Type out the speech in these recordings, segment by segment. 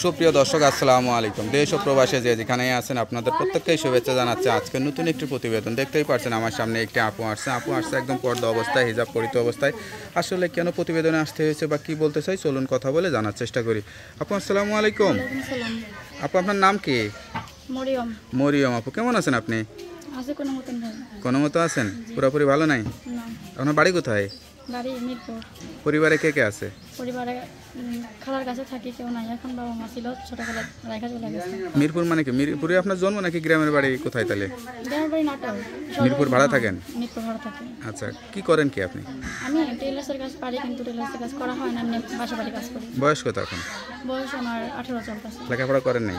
সুপ্রিয় দর্শক আসসালামু আলাইকুম। দেশ ও প্রবাসে যে যেখানেই আছেন আপনাদের প্রত্যেককেই শুভেচ্ছা জানাচ্ছে। আজকে নতুন একটি প্রতিবেদন দেখতেই পাচ্ছেন আমার সামনে একটি আপু আসছে একদম পর্দা অবস্থায়, হিজাব পরিত অবস্থায়। আসলে কেন প্রতিবেদনে আসতে হয়েছে বা কি বলতে চাই চলুন কথা বলে জানার চেষ্টা করি। আপু আসসালামু আলাইকুম। আপু আপনার নাম কি? মরিয়ম। মরিয়ম আপু, কেমন আছেন আপনি? আছে কোনো মতন ভাই। কোনো মতো আছেন? পুরোপুরি ভালো নাই? না, আপনার বাড়ি কোথায়? বাড়ি মিরপুর। পরিবারে কে কে আছে? পরিবারে খালার কাছে থাকি, কেউ নাই। এখন বাবা মা ছিল, ছোটবেলা রেখা চলে গেছে। মিরপুর মানে কি মিরপুরে আপনার জন্ম নাকি গ্রামের বাড়ি কোথায় তাহলে? গ্রামের বাড়ি নাটোর। মিরপুর ভাড়া থাকেন? মিরপুর ভাড়া থাকি। আচ্ছা, কি করেন কি আপনি? আমি টেইলার্সের কাজ পারি, কিন্তু টেইলার্সের কাজ করা হয় না, এমনি বাসা বাড়ি কাজ করি। বয়স কত এখন? বয়স আমার 18 চলতেছে। লেখাপড়া করেন নাই?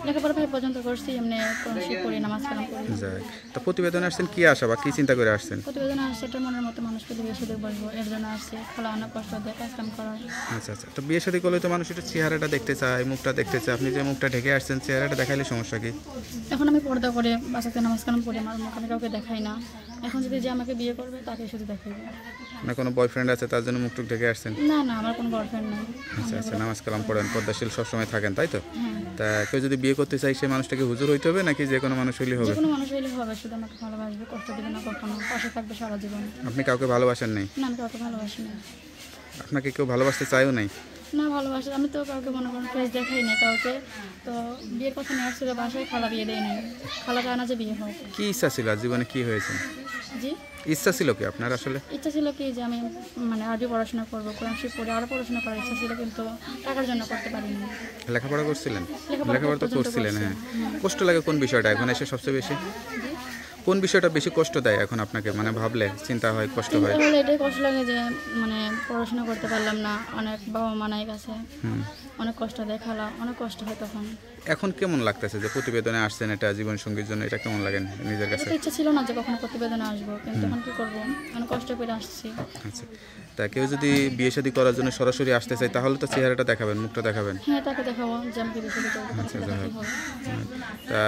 লেখাপড়া 5 পর্যন্ত করছি, এমনি কোরআন পড়ি, নামাজ কালাম করি। যাক, তো প্রতিবেদনে আসছেন কি আশা বা কি চিন্তা করে আসছেন? প্রতিবেদন আসছে এটা মনের মতো মানুষকে দিয়ে শুধু বলবো, এর জন্য আসছে। খালা অনেক কষ্ট দেয় কাজ কাম করার। আচ্ছা আচ্ছা, তো বিয়ে শাদী করলে তো মানুষ একটু চেহারাটা দেখতে চায়, মুখটা দেখতে চায়। আপনি যে মুখটা ঢেকে আসছেন, চেহারাটা দেখাইলে সমস্যা কি? এখন আমি পর্দা করে বাসাতে নামাজ কালাম পড়ি, আমার মুখ আমি কাউকে দেখাই না। এখন যদি যে আমাকে বিয়ে করবে তাকে শুধু দেখাইবে। না কোনো বয়ফ্রেন্ড আছে তার জন্য মুখটুক ঢেকে আসছেন? না না, আমার কোনো বয়ফ্রেন্ড নেই। আচ্ছা আচ্ছা, নামাজ কালাম পড়েন, পর্দাশীল সবসময় থাকেন, তাই তো? হ্যাঁ, তা কেউ যদি বিয়ে করতে চাই সেই মানুষটাকে হুজুর হইতে হবে নাকি যে কোনো মানুষ হইলে হবে? যে কোনো মানুষ হইলে হবে, শুধু আমাকে ভালোবাসবে, কষ্ট দিবে না কখনো, পাশে থাকবে সারা জীবন। আপনি কাউকে ভালোবাসেন নাই? না, আমি কাউকে ভালোবাসি না। আপনাকে কেউ ভালোবাসতে চায়ও নাই? না, ভালোবাসি আমি তো কাউকে মনে করেন ফেস দেখাই নাই কাউকে। তো বিয়ের কথা নিয়ে আসছিল বাসায়, খালা বিয়ে দেয় নাই। খালা চায় না যে বিয়ে হোক। কি ইচ্ছা ছিল আর জীবনে কি হয়েছে? জি, ইচ্ছা ছিল কি আপনার আসলে? ইচ্ছা ছিল কি যে আমি মানে আরবি পড়াশোনা করবো, কোরআন শরীফ পড়ে আরও পড়াশোনা করার ইচ্ছা ছিল, কিন্তু টাকার জন্য করতে পারিনি। লেখাপড়া করছিলেন? লেখাপড়া লেখাপড়া তো পর্যন্ত করছিলেন, করছি। হ্যাঁ। কষ্ট লাগে কোন বিষয়টা এখন এসে সবচেয়ে বেশি? কোন বিষয়টা বেশি কষ্ট দেয় এখন আপনাকে, মানে ভাবলে চিন্তা হয়, কষ্ট হয়? তাহলে এটাই কষ্ট লাগে যে মানে পড়াশোনা করতে পারলাম না, অনেক বাবা মা নাই কাছে, অনেক কষ্ট দেয় খালা, অনেক কষ্ট হয় তখন। এখন কেমন লাগতেছে যে প্রতিবেদনে আসছেন, এটা জীবন সঙ্গীর জন্য, এটা কেমন লাগে নিজের কাছে? তো ইচ্ছা ছিল না যে কখনো প্রতিবেদনে আসবো, কিন্তু এখন কি করবো, অনেক কষ্ট করে আসছি। আচ্ছা, তা কেউ যদি বিয়ে শাদী করার জন্য সরাসরি আসতে চায় তাহলে তো চেহারাটা দেখাবেন, মুখটা দেখাবেন? হ্যাঁ, তাকে দেখাবো যে আমাকে বেশি দিতে আচ্ছা, যাই হোক। তা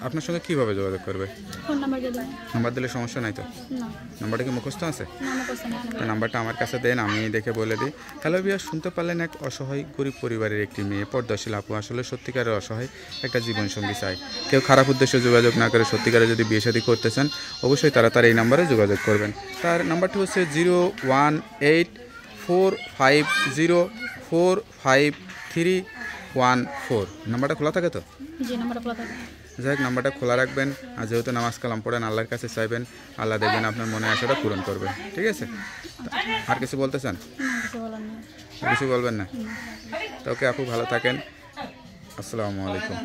আপনার সঙ্গে কীভাবে যোগাযোগ করবে? ফোন নাম্বার দিয়ে দাও। নাম্বার দিলে সমস্যা নাই তো? না, নাম্বারটা কি মুখস্থ আছে? না আমার কাছে না। তো নাম্বারটা আমার কাছে দেন, আমি দেখে বলে দিই। হ্যালো বিয়ার, শুনতে পারলেন এক অসহায় গরিব পরিবারের একটি মেয়ে, পর্দাশীল আপু আসলে সত্যিকারের অসহায়, একটা জীবনসঙ্গী চায়। কেউ খারাপ উদ্দেশ্যে যোগাযোগ না করে সত্যিকারে যদি বিয়ে শাদী করতে চান অবশ্যই তার এই নাম্বারে যোগাযোগ করবেন। তার নাম্বারটি হচ্ছে 018405314। নাম্বারটা খোলা থাকে তো? জি, নাম্বারটা খোলা থাকে। যাই হোক, নাম্বারটা খোলা রাখবেন। আর যেহেতু নামাজ কালাম পড়েন, আল্লাহর কাছে চাইবেন, আল্লাহ দেবেন আপনার মনে আশাটা পূরণ করবে। ঠিক আছে? আর কিছু বলতে চান? না, কিছু বলার নেই। আর কিছু বলবেন না? তো ওকে আপু, ভালো থাকেন। আসসালামু আলাইকুম।